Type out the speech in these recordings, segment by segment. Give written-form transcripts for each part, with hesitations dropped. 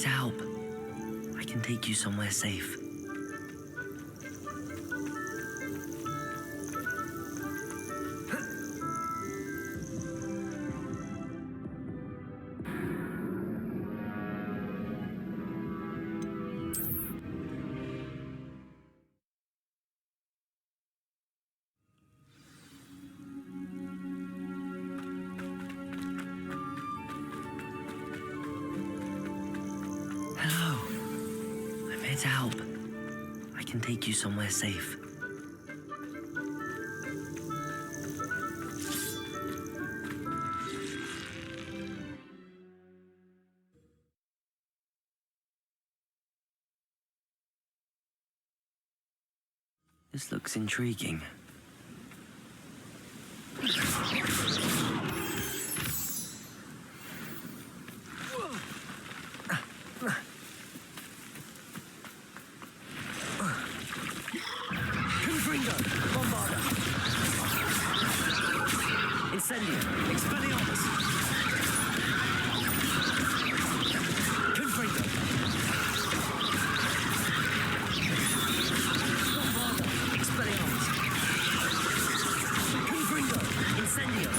to help. I can take you somewhere safe. To help. I can take you somewhere safe. This looks intriguing. Incendio! Expelliarmus! Confringo! Bombarda! Expelliarmus! Confringo! Incendio!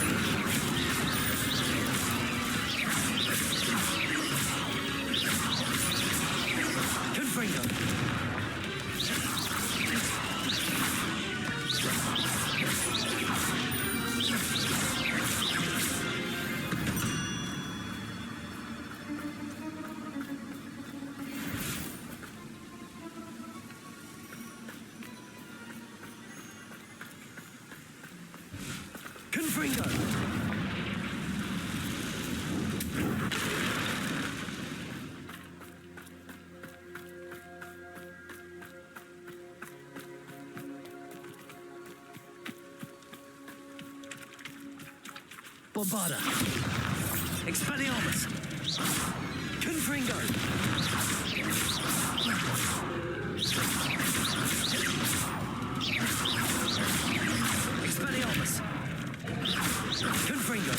Confringo! Confringo! Bombarda! Expelliarmus! Confringo! Expelliarmus! Confringo!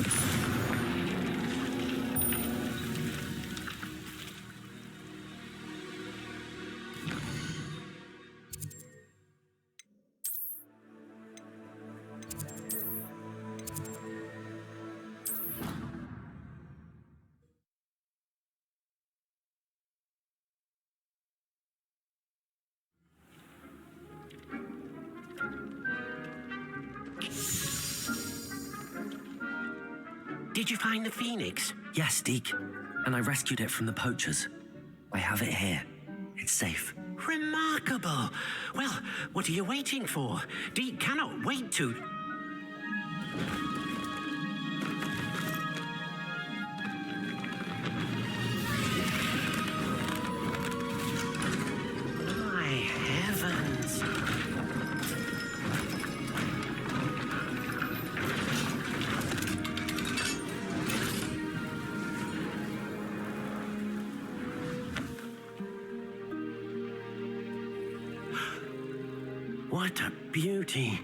Did you find the phoenix? Yes, Deke. And I rescued it from the poachers. I have it here. It's safe. Remarkable! Well, what are you waiting for? Deke cannot wait to... My heavens! What a beauty!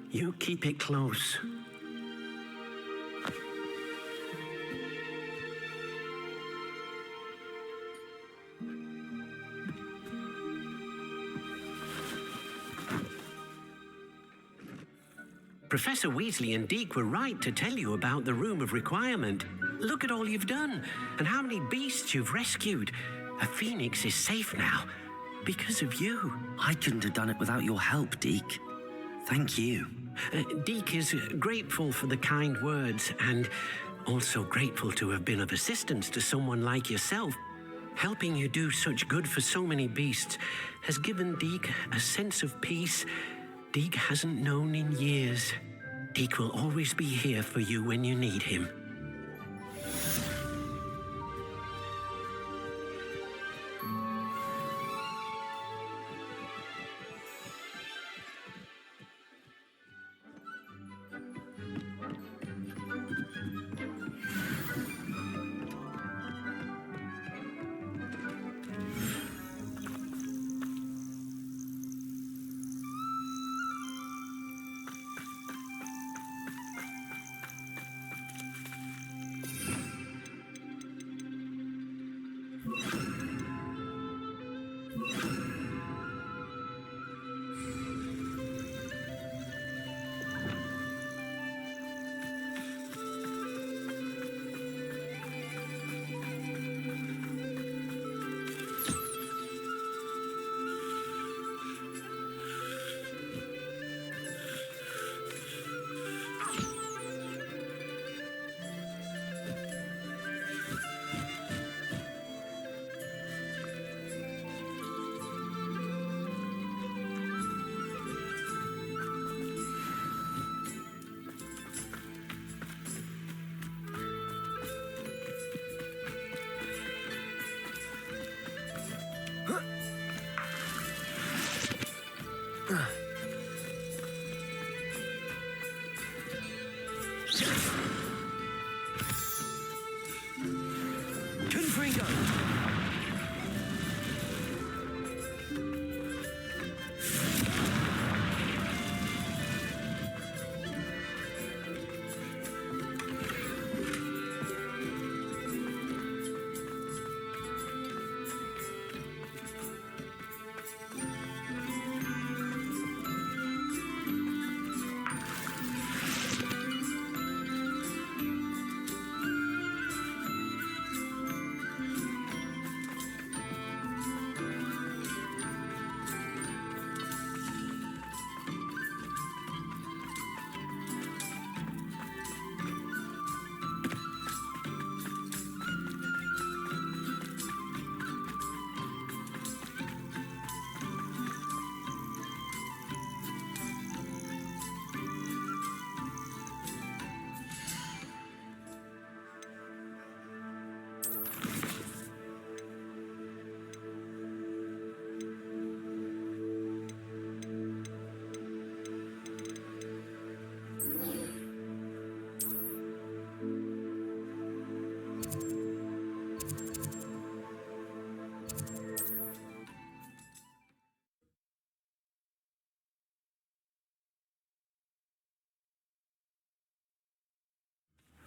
You keep it close. Professor Weasley and Deke were right to tell you about the Room of Requirement. Look at all you've done, and how many beasts you've rescued. A phoenix is safe now, because of you. I couldn't have done it without your help, Deke. Thank you. Deke is grateful for the kind words, and also grateful to have been of assistance to someone like yourself. Helping you do such good for so many beasts has given Deke a sense of peace Deke hasn't known in years. Deke will always be here for you when you need him.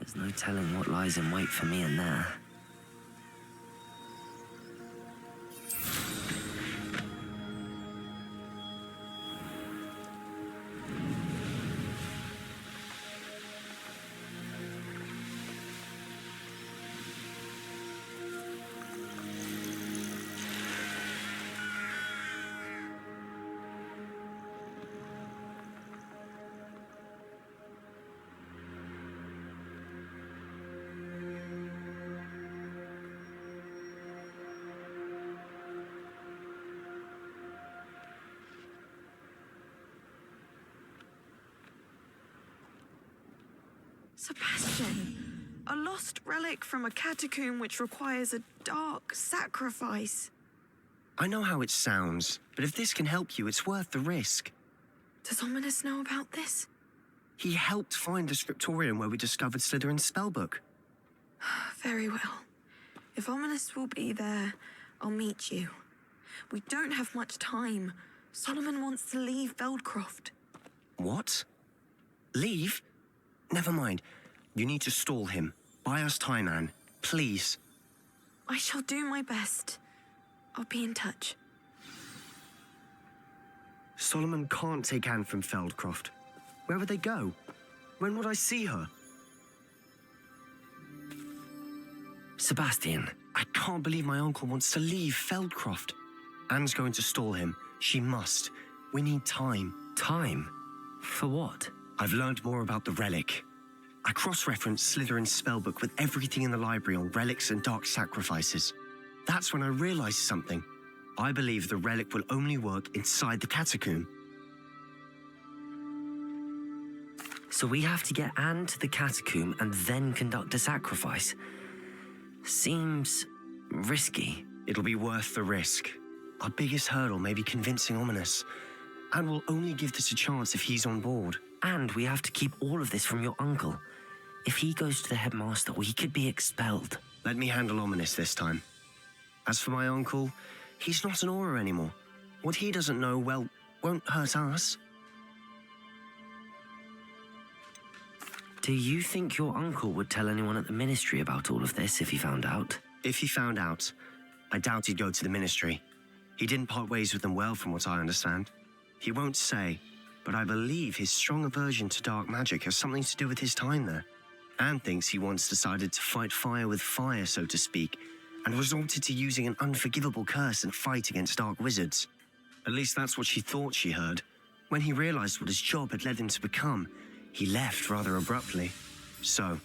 There's no telling what lies in wait for me in there. Sebastian, a lost relic from a catacomb which requires a dark sacrifice. I know how it sounds, but if this can help you, it's worth the risk. Does Ominous know about this? He helped find the scriptorium where we discovered Slytherin's spellbook. Very well. If Ominous will be there, I'll meet you. We don't have much time. Solomon wants to leave Feldcroft. What? Leave? Never mind. You need to stall him. Buy us time, Anne. Please. I shall do my best. I'll be in touch. Solomon can't take Anne from Feldcroft. Where would they go? When would I see her? Sebastian, I can't believe my uncle wants to leave Feldcroft. Anne's going to stall him. She must. We need time. time? For what? I've learned more about the relic. I cross-referenced Slytherin's spellbook with everything in the library on relics and dark sacrifices. That's when I realized something. I believe the relic will only work inside the catacomb. So we have to get Anne to the catacomb and then conduct a sacrifice. Seems risky. It'll be worth the risk. Our biggest hurdle may be convincing Ominous. And we'll only give this a chance if he's on board. And we have to keep all of this from your uncle. If he goes to the headmaster, we could be expelled. Let me handle Ominous this time. As for my uncle, he's not an Auror anymore. What he doesn't know, well, won't hurt us. Do you think your uncle would tell anyone at the ministry about all of this if he found out? If he found out, I doubt he'd go to the Ministry. He didn't part ways with them well, from what I understand. He won't say, but I believe his strong aversion to dark magic has something to do with his time there. Anne thinks he once decided to fight fire with fire, so to speak, and resorted to using an unforgivable curse in a fight against dark wizards. At least that's what she thought she heard. When he realized what his job had led him to become, he left rather abruptly. So,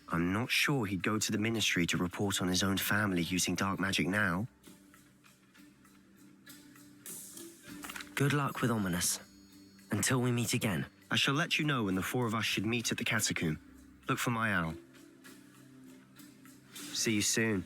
I'm not sure he'd go to the Ministry to report on his own family using dark magic now. Good luck with Ominous. Until we meet again. I shall let you know when the four of us should meet at the catacomb. Look for my owl. See you soon.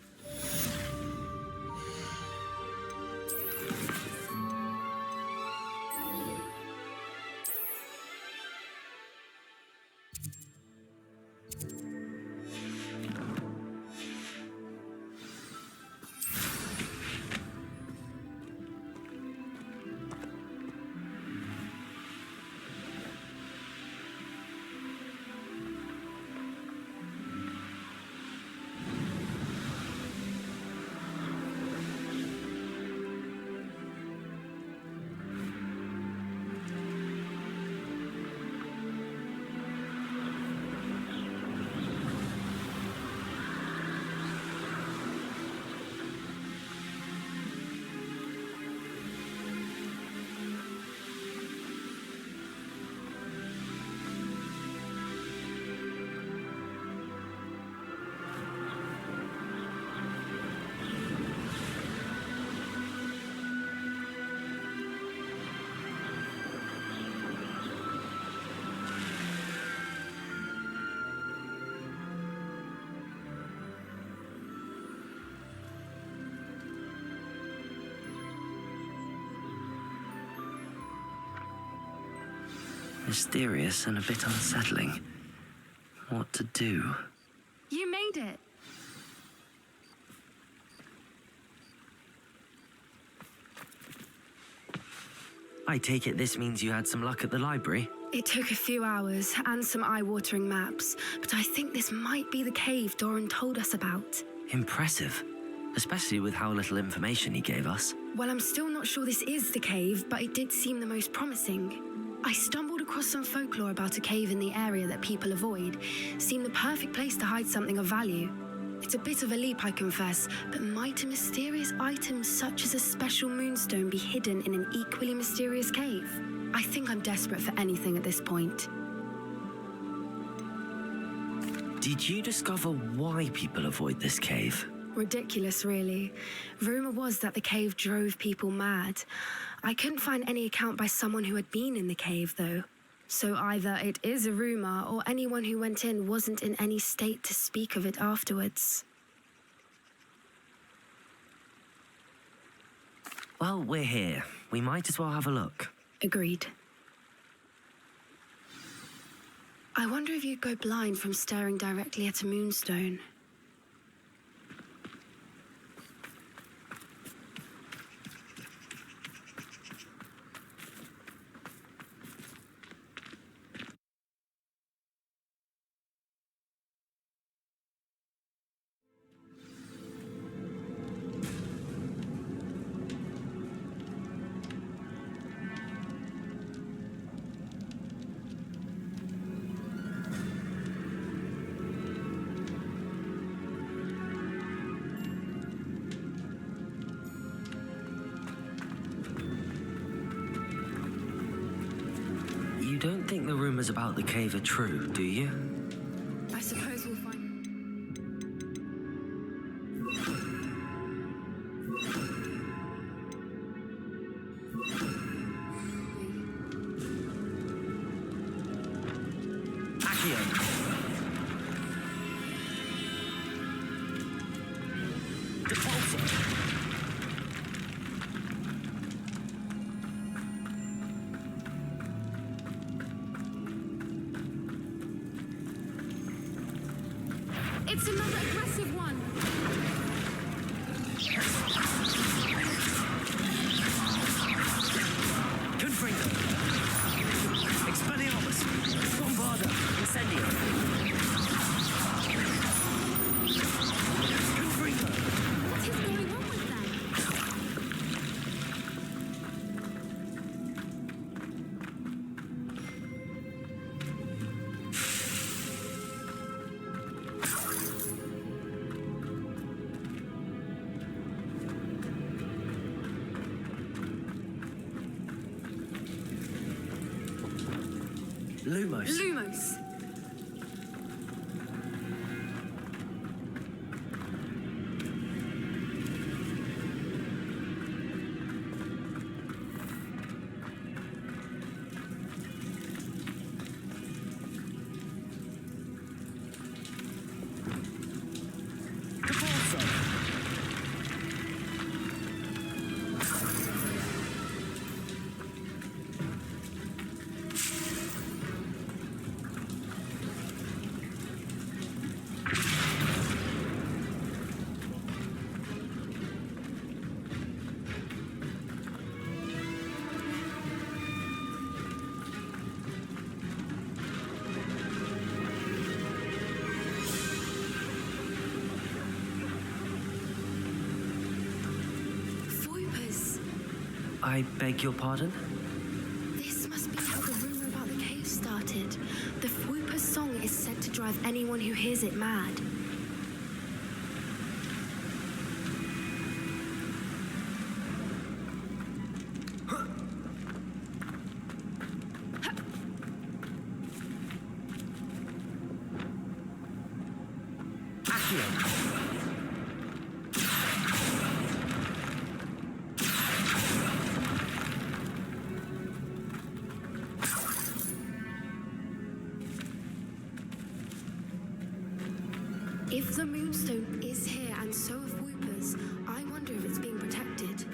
Mysterious and a bit unsettling. What to do? You made it. I take it this means you had some luck at the library? It took a few hours and some eye-watering maps, but I think this might be the cave Doran told us about. Impressive. Especially with how little information he gave us. Well, I'm still not sure this is the cave, but it did seem the most promising. I stumbled across some folklore about a cave in the area that people avoid. Seemed the perfect place to hide something of value. It's a bit of a leap, I confess, but might a mysterious item such as a special moonstone be hidden in an equally mysterious cave? I think I'm desperate for anything at this point. Did you discover why people avoid this cave? Ridiculous, really. Rumor was that the cave drove people mad. I couldn't find any account by someone who had been in the cave, though. So either it is a rumor, or anyone who went in wasn't in any state to speak of it afterwards. Well, we're here. We might as well have a look. Agreed. I wonder if you'd go blind from staring directly at a moonstone. You don't think the rumors about the cave are true, do you? I suppose we'll find... It's another aggressive one! Confringo! Expelliarmus! Bombarda! Incendio! Confringo! What is going on with Lumos. Lumos. I beg your pardon? This must be how the rumor about the cave started. The Fwooper's song is said to drive anyone who hears it mad. If the Moonstone is here and so are Fwoopers, I wonder if it's being protected.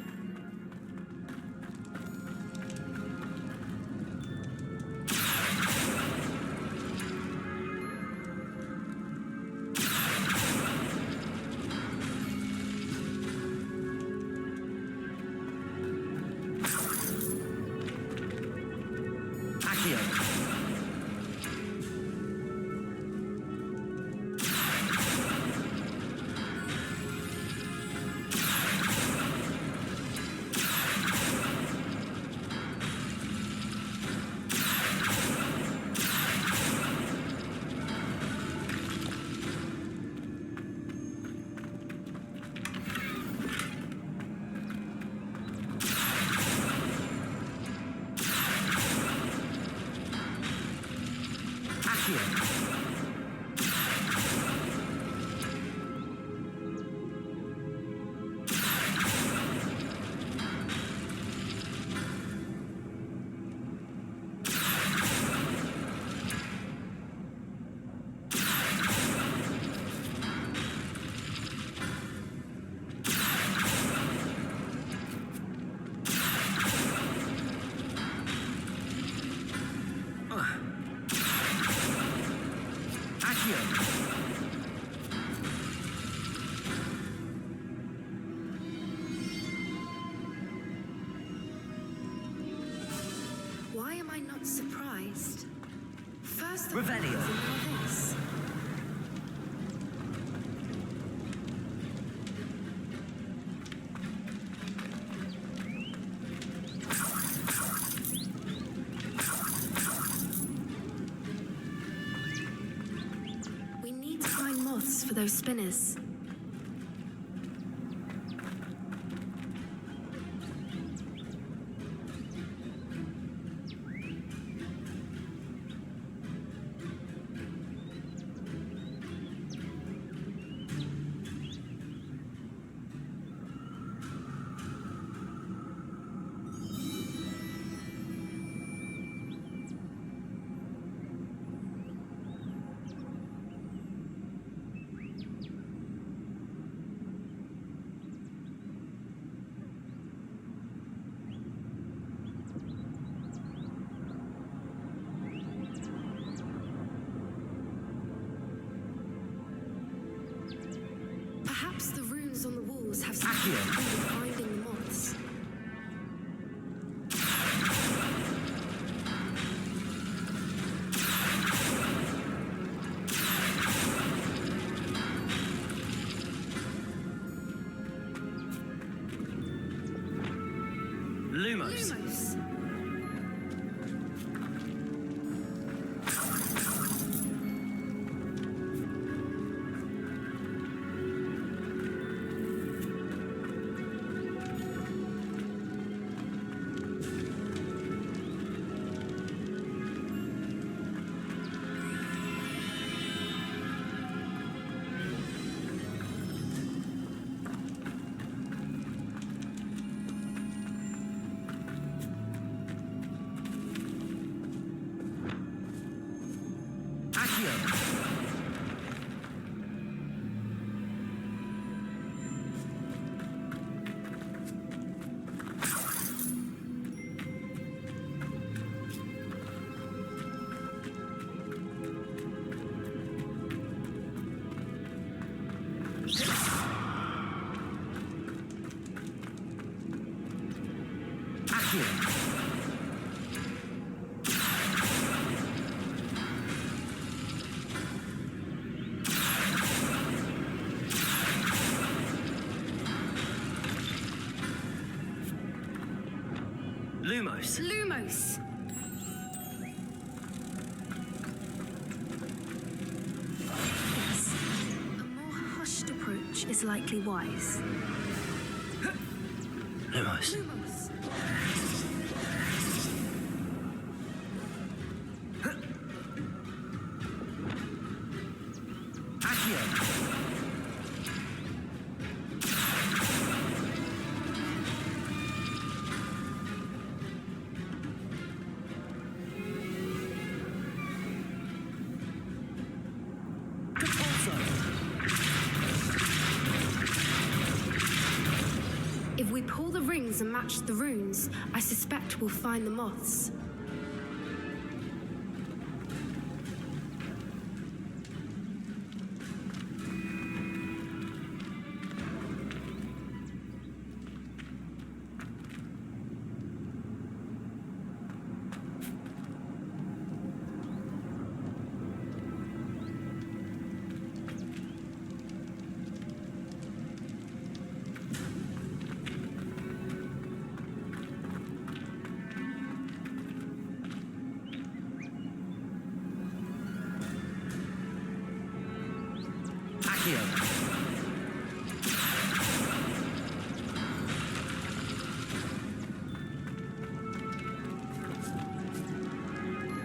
Why am I not surprised? First the Revelio. and now this. We need to find moths for those spinners. Perhaps the runes on the walls have something to do with finding the moths. Lumos. Lumos. Lumos. Lumos! Yes. A more hushed approach is likely wise. Lumos. Lumos! If we pull the rings and match the runes, I suspect we'll find the moths.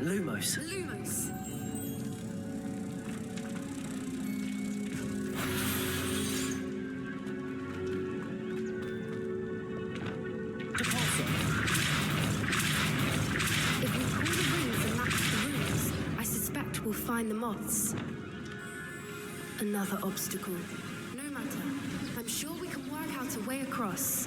Lumos. Lumos! If we pull the rings and match the runes, I suspect we'll find the moths. Another obstacle. No matter. I'm sure we can work out a way across.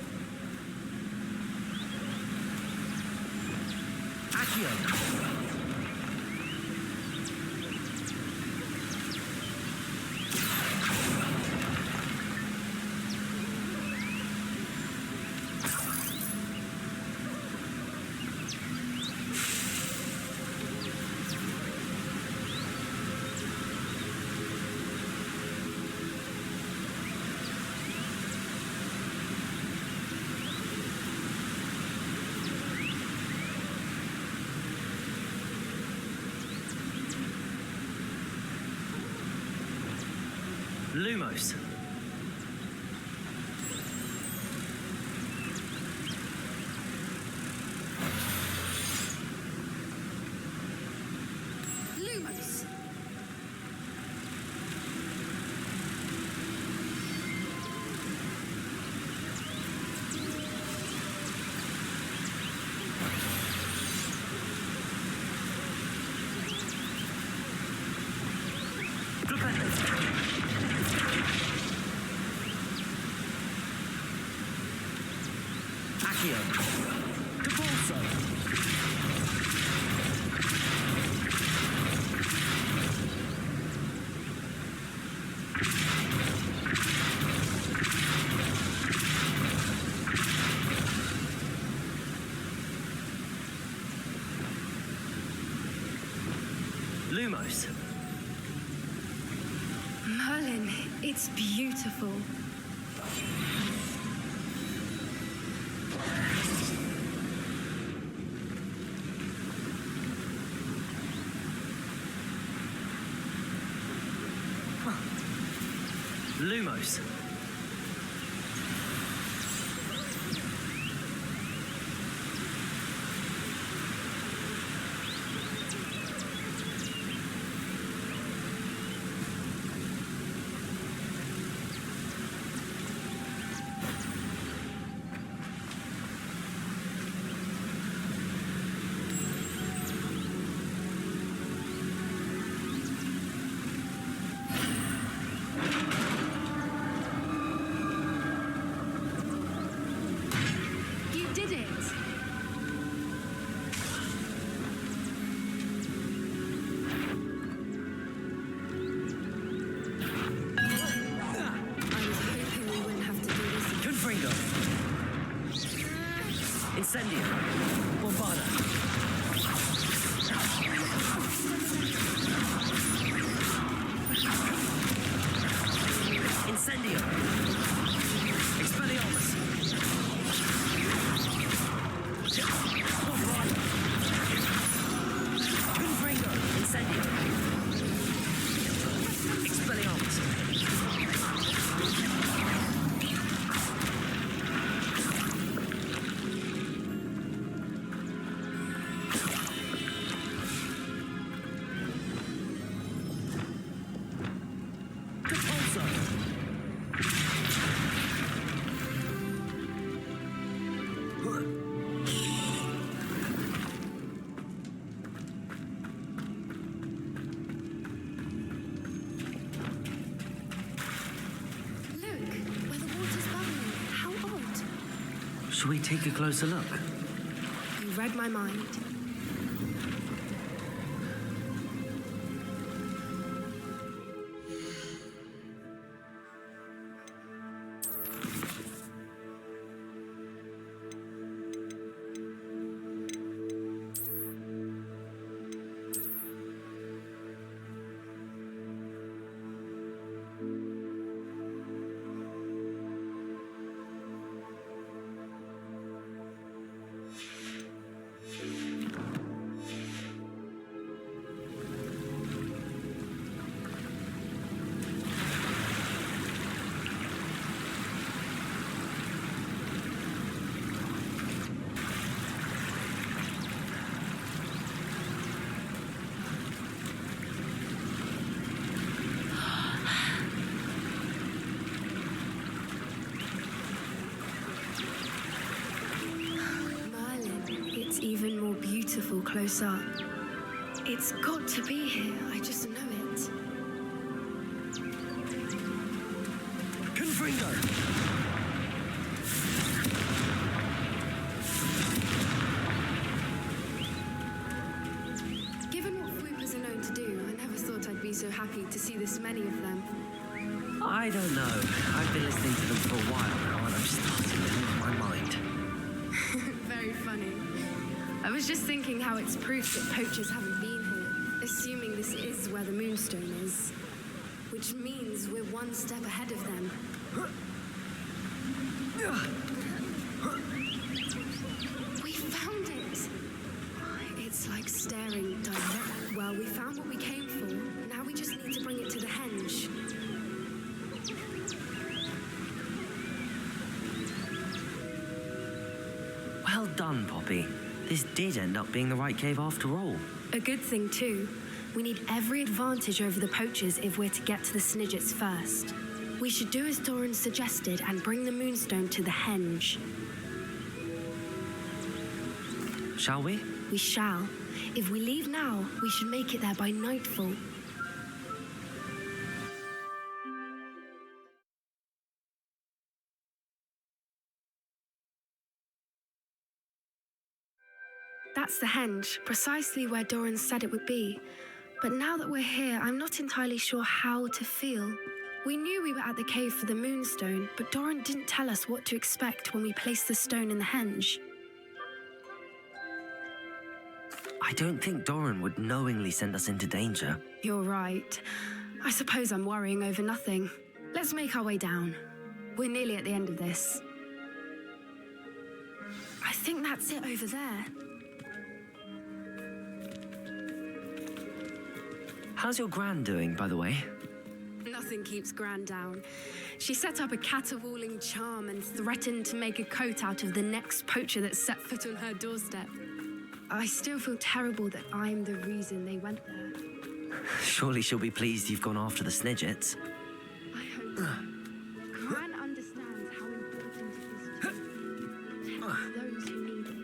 Lumos. Lumos! Lumos. Merlin, it's beautiful. Lumos. You did it! I was hoping we wouldn't have to do this. Confringo. Incendio. Bombarda. Incendio. Expelliarmus. Bombarda. Confringo. Incendio. Expelliarmus. Should we take a closer look? You read my mind. Even more beautiful close up. It's got to be here, I just know it. Confringo! Given what Fwoopers are known to do, I never thought I'd be so happy to see this many of them. I don't know. I've been listening to them for a while now, and I'm starting to lose my mind. Very funny. I was just thinking how it's proof that poachers haven't been here, assuming this is where the Moonstone is. Which means we're one step ahead of them. We found it! It's like staring direct. Well, we found what we came for. Now we just need to bring it to the henge. Well done, Poppy. This did end up being the right cave after all. A good thing, too. We need every advantage over the poachers if we're to get to the Snidgets first. We should do as Doran suggested and bring the Moonstone to the henge. Shall we? We shall. If we leave now, we should make it there by nightfall. That's the henge, precisely where Doran said it would be. But now that we're here, I'm not entirely sure how to feel. We knew we were at the cave for the Moonstone, but Doran didn't tell us what to expect when we placed the stone in the henge. I don't think Doran would knowingly send us into danger. You're right. I suppose I'm worrying over nothing. Let's make our way down. We're nearly at the end of this. I think that's it over there. How's your Gran doing, by the way? Nothing keeps Gran down. She set up a caterwauling charm and threatened to make a coat out of the next poacher that set foot on her doorstep. I still feel terrible that I'm the reason they went there. Surely she'll be pleased you've gone after the Snidgets. I hope so. Gran understands how important it is to protect those who need it.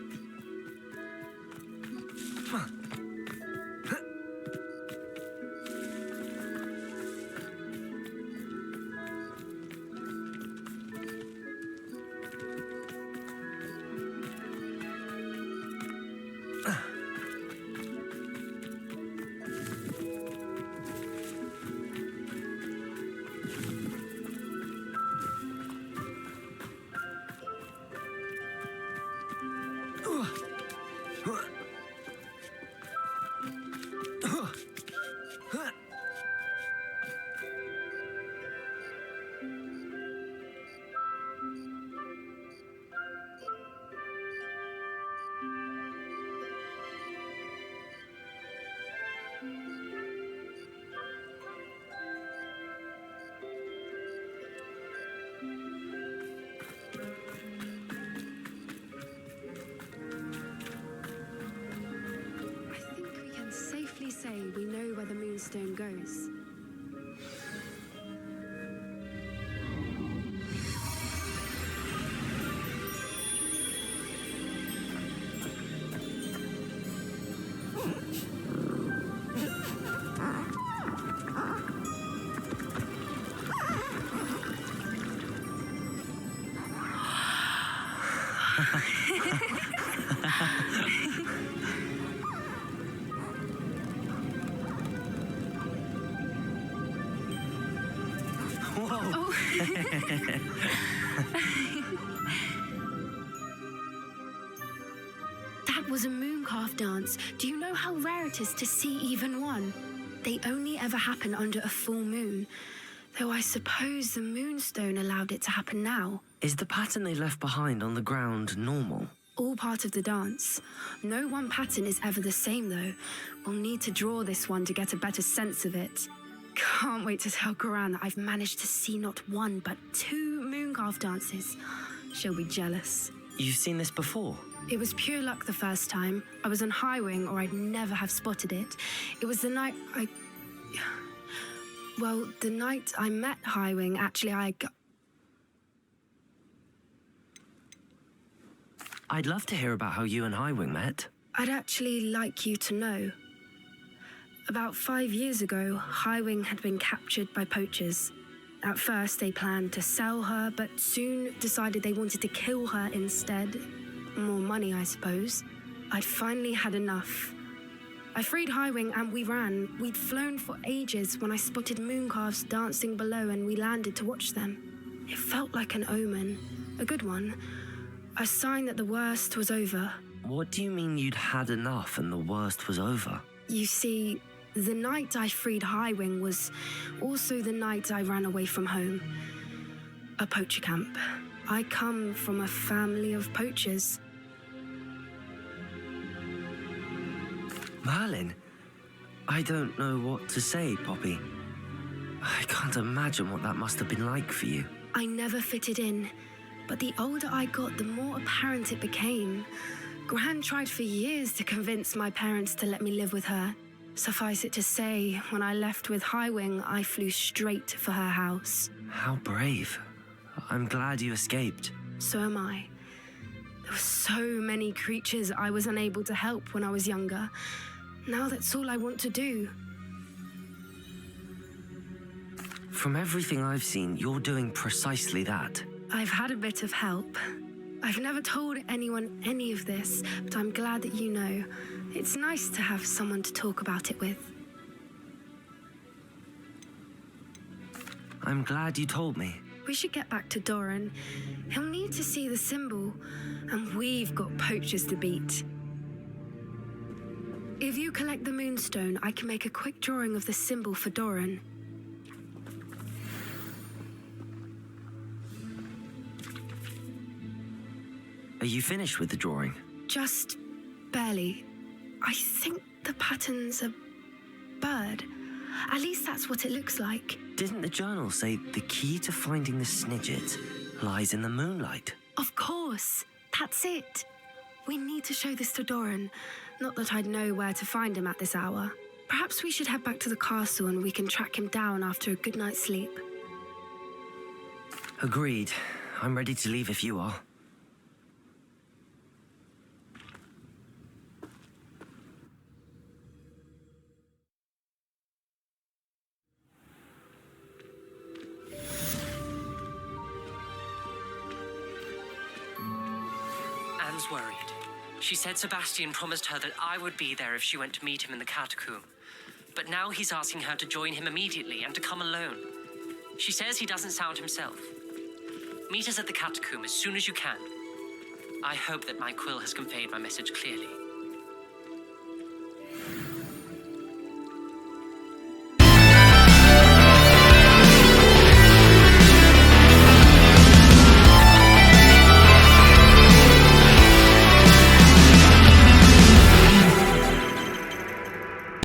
we know where the moonstone goes. That was a mooncalf dance. Do you know how rare it is to see even one? They only ever happen under a full moon. Though I suppose the moonstone allowed it to happen now. Is the pattern they left behind on the ground normal? All part of the dance. No one pattern is ever the same, though. We'll need to draw this one to get a better sense of it. Can't wait to tell Goran that I've managed to see not one, but 2 mooncalf dances. She'll be jealous. You've seen this before? It was pure luck the first time. I was on Highwing, or I'd never have spotted it. It was the night Well, the night I met Highwing, actually, I'd love to hear about how you and Highwing met. I'd actually like you to know. About 5 years ago, Highwing had been captured by poachers. At first, they planned to sell her, but soon decided they wanted to kill her instead. More money, I suppose. I'd finally had enough. I freed Highwing and we ran. We'd flown for ages when I spotted mooncalves dancing below and we landed to watch them. It felt like an omen, a good one. A sign that the worst was over. What do you mean you'd had enough and the worst was over? You see, the night I freed Highwing was also the night I ran away from home. A poacher camp. I come from a family of poachers. Merlin, I don't know what to say, Poppy. I can't imagine what that must have been like for you. I never fitted in, but the older I got, the more apparent it became. Gran tried for years to convince my parents to let me live with her. Suffice it to say, when I left with Highwing, I flew straight for her house. How brave. I'm glad you escaped. So am I. There were so many creatures I was unable to help when I was younger. Now that's all I want to do. From everything I've seen, you're doing precisely that. I've had a bit of help. I've never told anyone any of this, but I'm glad that you know. It's nice to have someone to talk about it with. I'm glad you told me. We should get back to Doran. He'll need to see the symbol, and we've got poachers to beat. If you collect the moonstone, I can make a quick drawing of the symbol for Doran. Are you finished with the drawing? Just barely. I think the pattern's a bird. At least that's what it looks like. Didn't the journal say the key to finding the Snidget lies in the moonlight? Of course. That's it. We need to show this to Doran. Not that I'd know where to find him at this hour. Perhaps we should head back to the castle and we can track him down after a good night's sleep. Agreed. I'm ready to leave if you are. Anne's worried. She said Sebastian promised her that I would be there if she went to meet him in the catacomb. But now he's asking her to join him immediately and to come alone. She says he doesn't sound himself. Meet us at the catacomb as soon as you can. I hope that my quill has conveyed my message clearly.